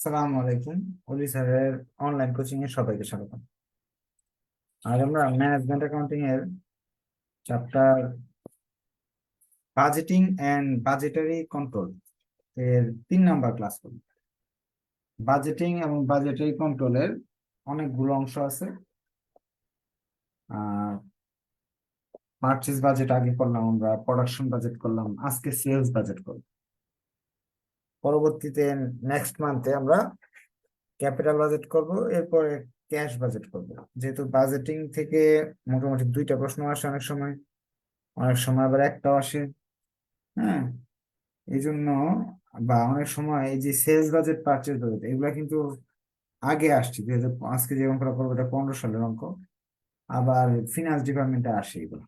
আসসালামু আলাইকুম। অলি স্যারের অনলাইন কোচিং এ সবাইকে স্বাগত। আজ আমরা ম্যানেজমেন্ট অ্যাকাউন্টিং এর chapter budgeting and budgetary control এর 3 নাম্বার ক্লাস করব। বাজেটিং এবং বাজেটারি কন্ট্রোলের অনেকগুলো অংশ আছে। আহ পারচেজ বাজেট আগে করলাম, আমরা প্রোডাকশন বাজেট করলাম, আজকে সেলস বাজেট করব। পরবর্তীতে নেক্সট মান্থে আমরা ক্যাপিটাল বাজেট করব, এরপরে ক্যাশ বাজেট করব। যেহেতু বাজেটিং থেকে মোটামুটি 2টা প্রশ্ন আসে, অনেক সময় অনেক সময় আবার একটাও আসে। হ্যাঁ, এই জন্য বা অনেক সময় এই যে সেলস বাজেট পারচেজ বাজেট এগুলা কিন্তু আগে আসছে। আজকে যে অঙ্কটা করবো এটা 15 সালের অঙ্ক, আবার ফিনান্স ডিপার্টমেন্টে আসে এগুলো।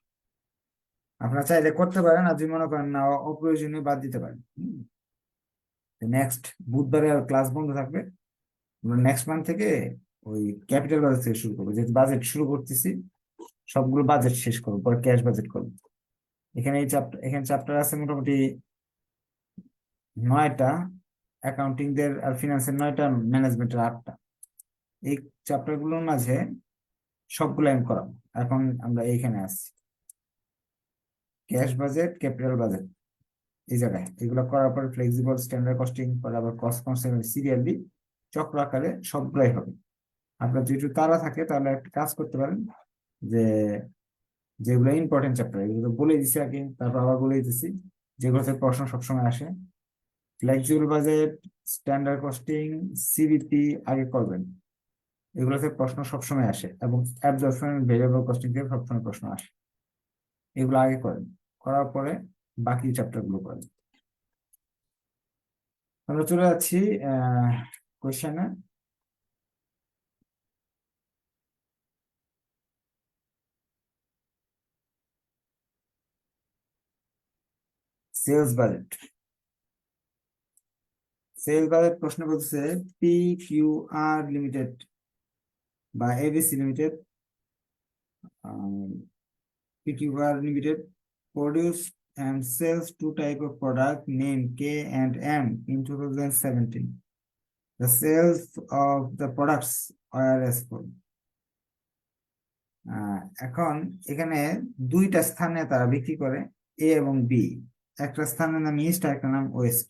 আপনারা চাইলে করতে পারেন, আর যদি মনে করেন না অপ্রয়োজনীয় বাদ দিতে পারেন। নেক্সট বুধবারে আর ক্লাস বন্ধ থাকবে। আমরা নেক্সট মান্থ থেকে ওই ক্যাপিটাল বাজেট থেকে শুরু করবো, যেহেতু বাজেট শুরু করতেছি সবগুলো বাজেট শেষ করবো, পরে ক্যাশ বাজেট করবো। এখানে চ্যাপ্টার আছে মোটামুটি 9টা, অ্যাকাউন্টিং দের আর ফিনান্সের 9টা, ম্যানেজমেন্টের 8টা। এই চ্যাপ্টার গুলোর মাঝে সবগুলো আমি করাবো। এখন আমরা এইখানে আসছি, ক্যাশ বাজেট, ক্যাপিটাল বাজেট। এই জায়গায় এগুলো করার পরে ফ্লেক্সিবল স্ট্যান্ডার্ড কস্টিং, পরে আবার কস্ট কনসেপ্ট সিরিয়ালি চক্র আকারে সবগুলাই হবে। আপনার যদি একটু তাড়া থাকে তাহলে একটা কাজ করতে পারেন, যে যেগুলো ইম্পর্টেন্ট চ্যাপ্টার এগুলো তো বলে দিছি আগে, তারপর আবার বলে দিতেছি। যেগুলোতে প্রশ্ন সবসময় আসে, flexible budget, standard costing, CBP আগে করবেন। এগুলোতে প্রশ্ন সবসময় আসে, এবং অ্যাবজর্পশন ভেরিয়েবল কস্টিং থেকে সবসময় প্রশ্ন আসে। এগুলো আগে করেন, করার পরে বাকি চ্যাপ্টার গুলো করেন। আমরা চলে যাচ্ছি কোয়েশ্চেনে। Sales budget. সেলস বাজেট প্রশ্ন বলছে পি কিউ আর লিমিটেড বা ABC limited, P Q R limited produce and sells two type of product named K and M in 2017. The sales of the products are as follows. এখন এখানে 2টা স্থানে তারা বিক্রি করে, এ এবং বি। একটা স্থানের নাম ইস্ট, একটা নাম ওয়েস্ট।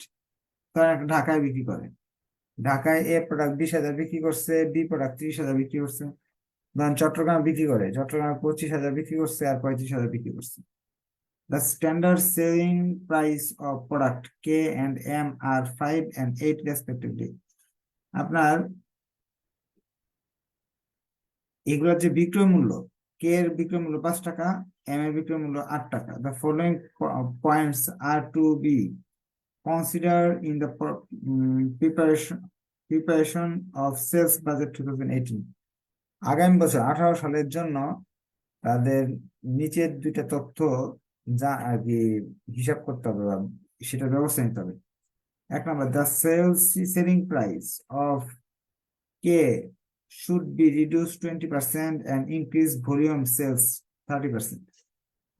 তারা একটা ঢাকায় বিক্রি করে। ঢাকায় এ প্রোডাক্ট 20,000 বিক্রি করছে, বি প্রোডাক্ট 30,000 বিক্রি করছে। ধরেন চট্টগ্রাম বিক্রি করে, চট্টগ্রামে 25,000 বিক্রি করছে আর 35,000 বিক্রি করছে। The standard selling price of product K and M are 5 and 8 respectively. আপনার এগুলোর যে বিক্রয় মূল্য, কে এর বিক্রয় মূল্য 5 টাকা, এম এর বিক্রয় মূল্য 8 টাকা। The following points are to be considered in the preparation of sales budget 2018. আগামী বছর 18 সালের জন্য তাদের নিচের 2টা তথ্য যা আর কি হিসাব করতে হবে, বা সেটার ব্যবস্থা নিতে হবে। 1 নম্বর, the selling price of K should be reduced 20% and increase volume sales 30%.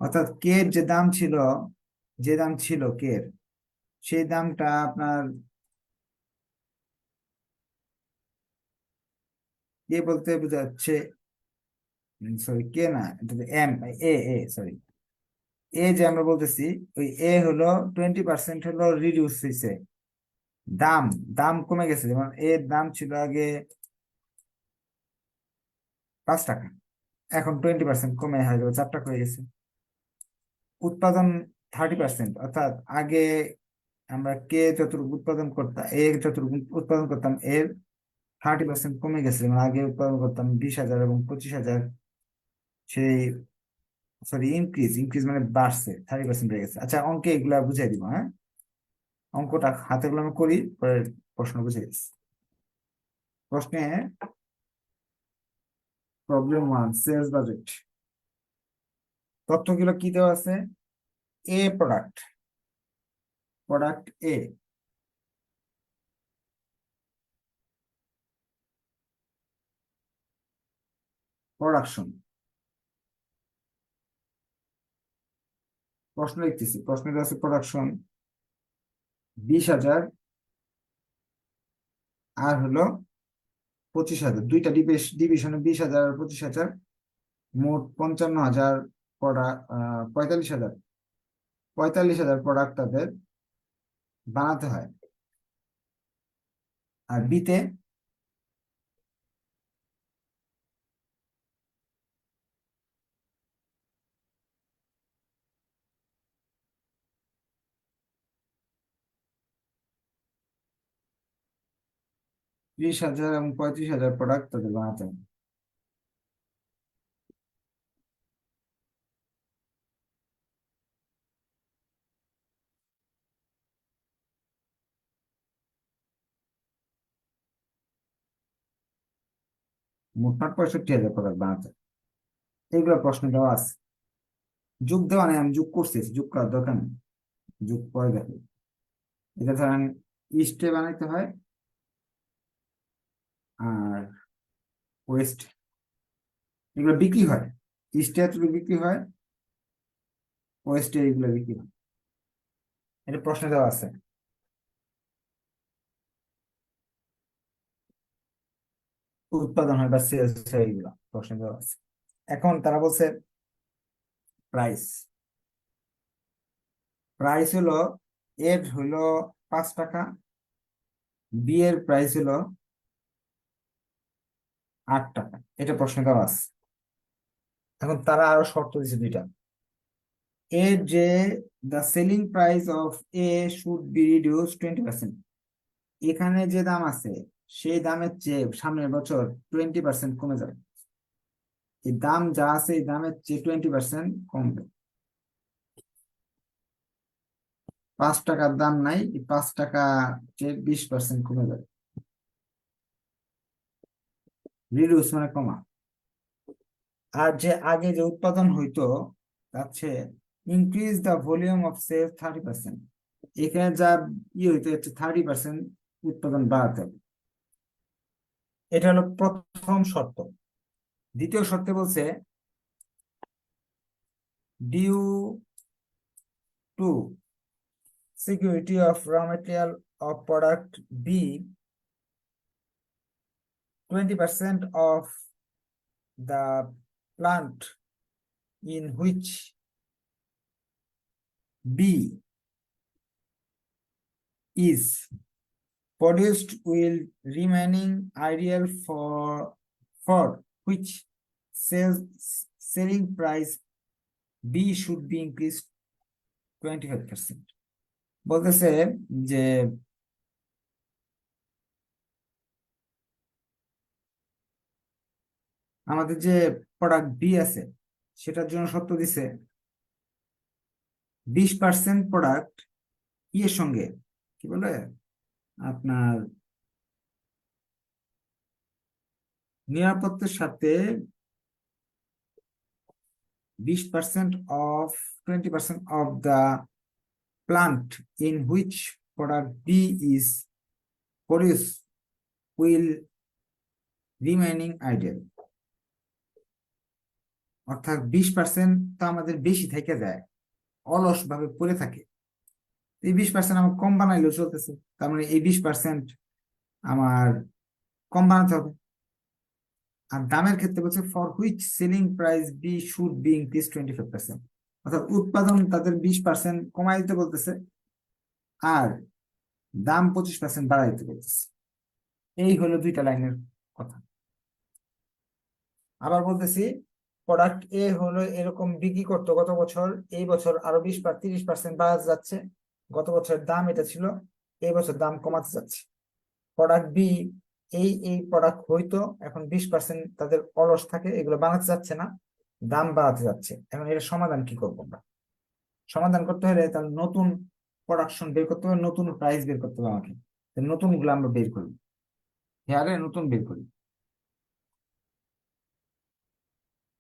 অর্থাৎ কে এর যে দাম ছিল কে এর, সেই দামটা আপনার কে বলতে বোঝাচ্ছে, সরি কে না, এটা এম, এ সরি, এ যে আমরা বলতেছি, ওই এ হলো 20% হলো রিডিউস হয়েছে। দাম দাম কমে গেছে। যেমন এর দাম ছিল আগে 5 টাকা, এখন 20% কমে হয়ে যাবে 4 টাকা হয়ে গেছে। উৎপাদন 30%, অর্থাৎ আগে আমরা কে যতটুকু উৎপাদন করতাম, এ যতটুকু উৎপাদন করতাম, এর 30% কমে গেছে। মানে আগে উৎপাদন করতাম 20,000 এবং 25,000, সেই সরি ইনক্রিজ ইনক্রিজ মানে বাড়ছে, 30% বেড়ে গেছে। আচ্ছা, অঙ্কে এগুলা বুঝাই দিব। হ্যাঁ, অঙ্কটা হাতে কলমে করি, পরে প্রশ্ন বুঝে গেছি। প্রশ্নে প্রবলেম 1, সেলস বাজেট। তথ্যগুলো কি দেওয়া আছে? এ প্রোডাক্ট, প্রোডাক্ট এ প্রোডাকশন। প্রশ্ন লিখতেছি, প্রশ্নের আছে প্রোডাকশন 20,000 আর হলো 25,000, দুইটা ডিভিশনে 20,000 আর 25,000, মোট 55,000 প্রোডাক্ট, 45,000, 45,000 প্রোডাক্ট তাদের বানাতে হয়। আর বিতে 30,000 এবং 35,000 প্রোডাক্ট তাদের বানাতে হয়। মোটমাট 65,000 প্রোডাক্ট বানাতে হয়। এইগুলো প্রশ্ন দেওয়া আছে, যোগ দেওয়া নেই, আমি যোগ করছি, যোগ করার দরকার নেই, যোগ পরে দেখো। এটা ধরেন ইস্টে বানাইতে হয় আর ওয়েস্ট, এগুলো বিক্রি হয়, ইস্টে এতটুকু বিক্রি হয়, ওয়েস্টে এগুলো বিক্রি হয়। এটা প্রশ্ন দেওয়া আছে। উৎপাদন হয় বা সেলস হয়, এগুলো প্রশ্ন দেওয়া আছে। এখন তারা বলছে প্রাইস, প্রাইস হলো এর হলো 5 টাকা, বি এর প্রাইস হলো 8 টাকা, এটা প্রশ্ন দেওয়া আছে। এখন তারা আরো শর্ত দিচ্ছে দুইটা, এর যে the selling price of A should be reduce 20%, এখানে যে দাম আছে সেই দামের চেয়ে সামনের বছর 20% কমে যাবে। এই দাম যা আছে এই দামের চেয়ে 20% কমবে। 5 টাকার দাম নাই, এই 5 টাকা চেয়ে 20% কমে যাবে। রিডিউস মানে কমা। আর যে আগে যে উৎপাদন হইতো তার চেয়ে increase the volume of sale 30%, এখানে যা হইতো হচ্ছে 30% উৎপাদন বাড়াতে হবে। এটা হলো প্রথম শর্ত। দ্বিতীয় শর্তে বলছে due to security of raw material of product B, 20% of the plant in which B is produced will remaining ideal for which selling price B should be increased 25%. বলতেছে যে আমাদের যে প্রোডাক্ট বি আছে সেটার জন্য শর্ত দিছে 20% প্রোডাক্ট ইয়ের সঙ্গে, কি বলে আপনার নিরাপত্তার সাথে 20% of 20% of the plant in which product B is produced will remaining idle. অর্থাৎ 20% তো আমাদের বেশি থেকে যায়, অলস ভাবে পড়ে থাকে। এই 20% আমার কম বানাইলেও চলতেছে, তার মানে এই 20% আমার কম বানাতে হবে। আর দামের ক্ষেত্রে বলছে for which selling price B should be increase 25%, অর্থাৎ উৎপাদন তাদের 20% কমাই দিতে বলতেছে আর দাম 25% বাড়াই দিতে বলতেছে। এই হলো দুইটা লাইনের কথা। আবার বলতেছি প্রোডাক্ট এ হলো এরকম বিক্রি করতো গত বছর, এই বছর আরো 30% বাড়াতে যাচ্ছে। গত বছর দাম এটা ছিল, এই বছর দাম কমাতে যাচ্ছে। প্রোডাক্ট বি এই প্রোডাক্ট হইতো, এখন 20% তাদের অলস থাকে, এগুলো বানাতে যাচ্ছে না, দাম বাড়াতে যাচ্ছে। এখন এর সমাধান কি করবো আমরা? সমাধান করতে হলে তাহলে নতুন প্রোডাকশন বের করতে হবে, নতুন প্রাইস বের করতে হবে আমাকে। নতুন গুলো আমরা বের করি, হেয়ারে নতুন বের করি।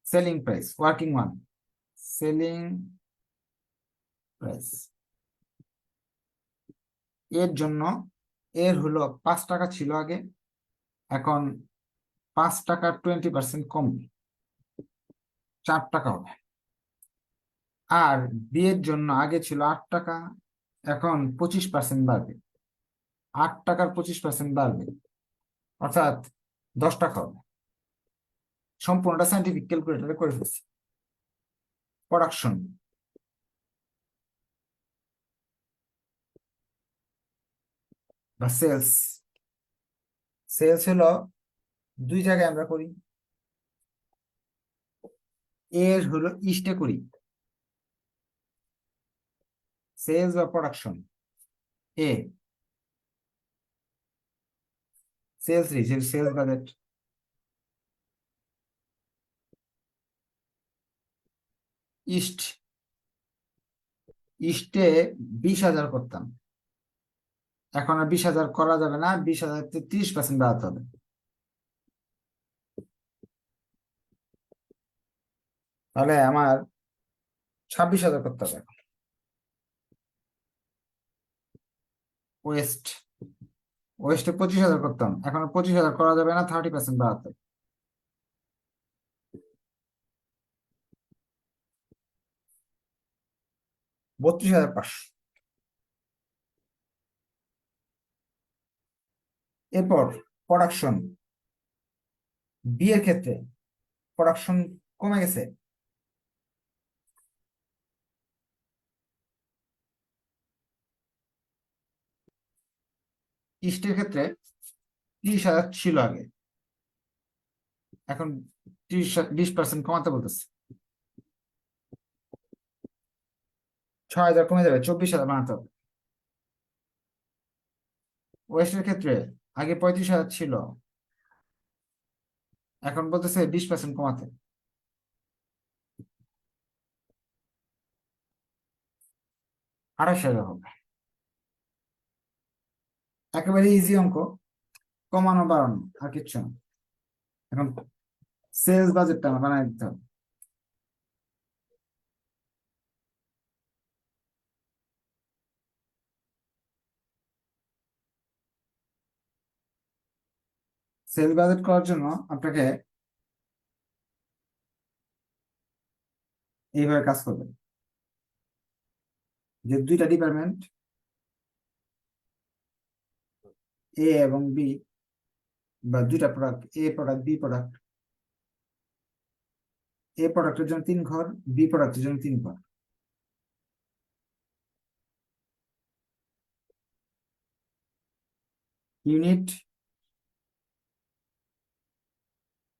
Selling price, working one, selling price এর জন্য এর হলো 5 টাকা ছিল আগে, এখন 5 টাকার 20% কমবে, 4 টাকা হবে। আর বি এর জন্য আগে ছিল 8 টাকা, এখন 25% বাড়বে, 8 টাকার 25% বাড়বে, অর্থাৎ 10 টাকা হবে। সম্পূর্ণটা সাইন্টিফিক ক্যালকুলেটরে করে ফেলছি। প্রোডাকশন বা সেলস, সেলস হলো দুই জায়গায় আমরা করি। এর হলো ইস্টে করি সেলস বা প্রোডাকশন। এ সেলস সেলস বাজেট, ইস্ট ইস্টে 20,000 করতাম, এখন আর 20,000 করা যাবে না, 20,000 30% বাড়াতে হবে। তাহলে আমার 26,000 করতে হবে। ওয়েস্ট ওয়েস্টে 25,000 করতাম, এখন 25,000 করা যাবে না, 30% বাড়াতে হবে। 32,500। এরপর প্রোডাকশন, বিয়ের ক্ষেত্রে প্রোডাকশন কমে গেছে, ইস্টের ক্ষেত্রে 30,000 ছিল আগে, এখন 20% কমাতে বলতেছে, 6,000 কমে যাবে, 24,000 বানাতে হবে। ওয়েস্টের ক্ষেত্রে আগে 35,000 ছিল, এখন বলতেছে 20% কমাতে, 28,000 হবে। একেবারে ইজি অঙ্ক, কমানো বাড়ানো আর কিচ্ছু না। এখন সেলস বাজেটটা আমার বানায় দিতে হবে। সেলস বাজেট করার জন্য আপনাকে এইভাবে কাজ করবেন, যে দুইটা ডিপার্টমেন্ট এ এবং বি, বা দুইটা প্রোডাক্ট, এ প্রোডাক্ট বি প্রোডাক্ট, এ প্রোডাক্টের জন্য 3 ঘর, বি প্রোডাক্টের জন্য 3 ঘর। ইউনিট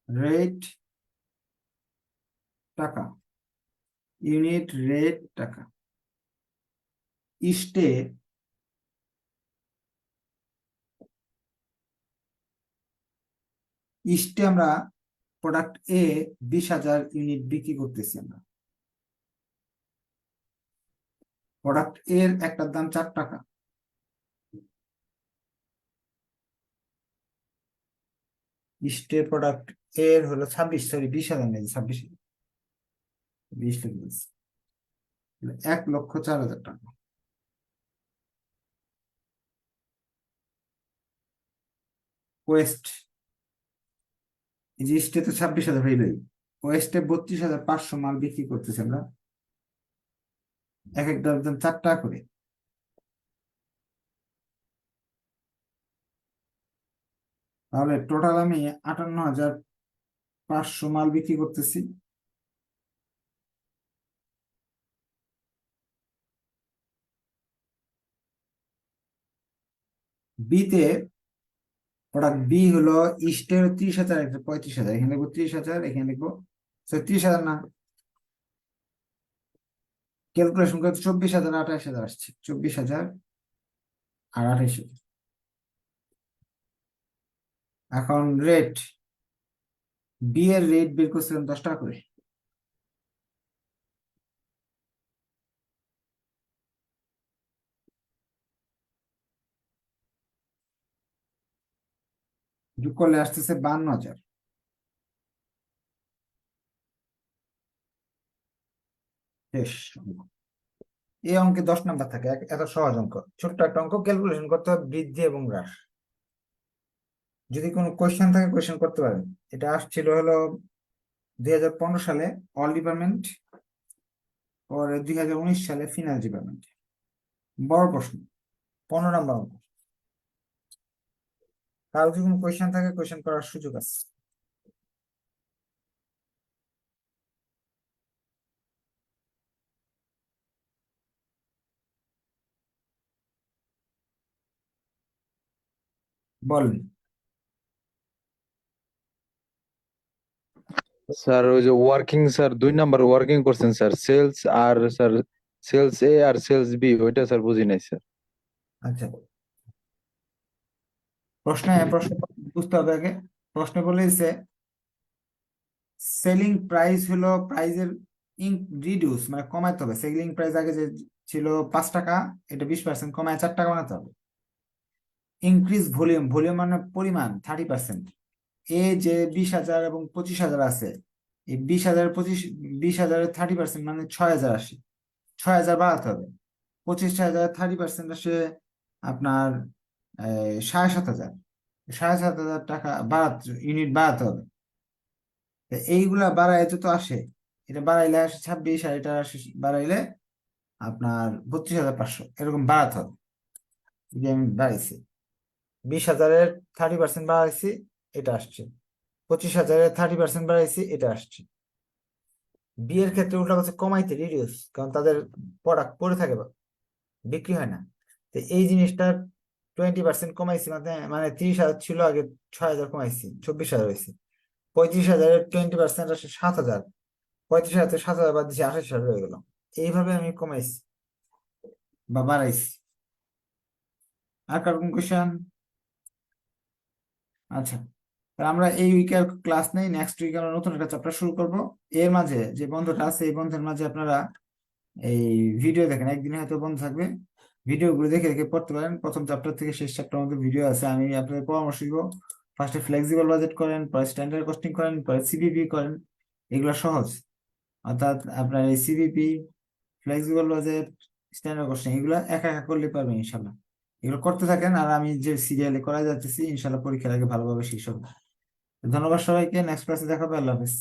রেট টাকা, ইউনিট রেট টাকা। ইস্টে ইস্টে আমরা প্রোডাক্ট এ 20,000 ইউনিট বিক্রি করতেছি আমরা। প্রোডাক্ট এর একটার দাম 4 টাকা, ইস্টের প্রোডাক্ট এর হলো 20,000 নেই, 26,000, 20 লিখে দিচ্ছি। 1,04,000 টাকা। ওয়েস্ট, এই যে ইস্টে তো 26,000 হইলই, ওয়েস্টে 32,500 মাল বিক্রি করতেছি আমরা, এক একটার দাম 4 টাকা করে। তাহলে টোটাল আমি 58,500 মাল বিক্রি করতেছি। বিতে প্রোডাক্ট বি হলো ইস্টের 30,000, একটা 35,000, এখানে লিখবো 30,000, এখানে লিখবো 30,000 না, ক্যালকুলেশন করে 24,000 28,000 আসছে, 24,000 আর 28,000। এখন রেট, বি এর রেট বের করছিলাম 10 টাকা করে, যোগ করলে আসতেছে 52,000। শেষ অঙ্ক। এই অঙ্কে 10 নাম্বার থাকে, এত সহজ অঙ্ক, ছোট্ট একটা অঙ্ক, ক্যালকুলেশন করতে হবে বৃদ্ধি এবং হ্রাস। যদি কোনো কোয়েশ্চেন থাকে কোয়েশ্চেন করতে পারেন। এটা আসছিল হলো 2015 সালে অল ডিপার্টমেন্ট, পরে 2019 সালে ফিনান্স ডিপার্টমেন্ট। বড় প্রশ্ন, 15 নাম্বার অঙ্ক। কারো যদি কোনো কোয়েশ্চেন থাকে কোয়েশ্চেন করার সুযোগ আছে। বলেন। স্যার ওই যে ওয়ার্কিং স্যার 2 নাম্বার ওয়ার্কিং করছেন স্যার, সেলস আর স্যার সেলস এ আর সেলস বি, ওইটা স্যার বুঝি নাই স্যার। আচ্ছা, প্রশ্ন বুঝতে হবে আগে। প্রশ্ন বলেছে সেলিং প্রাইস হলো প্রাইজের রিডিউস মানে কমাতে হবে। সেলিং প্রাইস আগে যে ছিল 5 টাকা, এটা 20% কমায় 4 টাকা বানাতে হবে। ইনক্রিজ ভলিউম, ভলিউম মানে পরিমাণ 30%। এ যে 20,000 এবং 25,000 আছে, এই 20,000 20,000 30% মানে 6,000 আসে, 6,000 বাড়াতে হবে। 25,000 30% আসে আপনার 7,500, 7,500 টাকা বাড়াতে, ইউনিট বাড়াতে হবে। তো এইগুলা বাড়াইলে যত আসে, এটা বাড়াইলে আসে 26, আর এটা আসে বাড়াইলে আপনার 32,500, এরকম বাড়াতে হবে। যে আমি বাড়াইছি 20,000-এর 30% বাড়াইছি, এটা আসছে। 25,000-এর 30% বাড়াইছি, এটা আসছে। বিয়ের ক্ষেত্রে উল্টা হচ্ছে কমাইতে, রিডিউস, কারণ তাদের প্রোডাক্ট পড়ে থাকে বা বিক্রি হয় না। তো এই জিনিসটা 20% কমাইছি, মানে 30,000 ছিল আগে, 6,000 কমাইছি, 24,000 হয়েছে। 35,000-এর 20% আসে 7,000, 35,000 থেকে 7,000 বাদ দিয়েছি, 28,000 হয়ে গেল। এইভাবে আমি কমাইছি বা বাড়াইছি। আর কারো কোন কোয়েশ্চেন? আচ্ছা, তাহলে আমরা এই উইকে আর ক্লাস নেই, নেক্সট উইকে আমরা নতুন একটা চ্যাপ্টার শুরু করব। এর মাঝে যে বন্ধুটা আছে, এই বন্ধের মাঝে আপনারা এই ভিডিও দেখেন, একদিনে হয়তো বন্ধ থাকবে, ভিডিওগুলো দেখে দেখে পড়তে পারেন। প্রথম চ্যাপ্টার থেকে শেষ চ্যাপ্টার মধ্যে ভিডিও আছে। আমি আপনাদের পরামর্শ দিব, ফার্স্টে ফ্লেক্সিবল বাজেট করেন, পরে স্ট্যান্ডার্ড কস্টিং করেন, পরে সিবিপি করেন। এগুলো সহজ। অর্থাৎ আপনার এই CBP, flexible budget, standard costing, এগুলো একা একা করলে পারবেন ইনশাল্লাহ। এগুলো করতে থাকেন, আর আমি যে সিরিয়ালে করা যাচ্ছি ইনশাল্লাহ পরীক্ষার আগে ভালোভাবে শেষ হবে। ধন্যবাদ সবাইকে, নেক্সট ক্লাসে দেখাবে। আল্লাহ হাফেজ।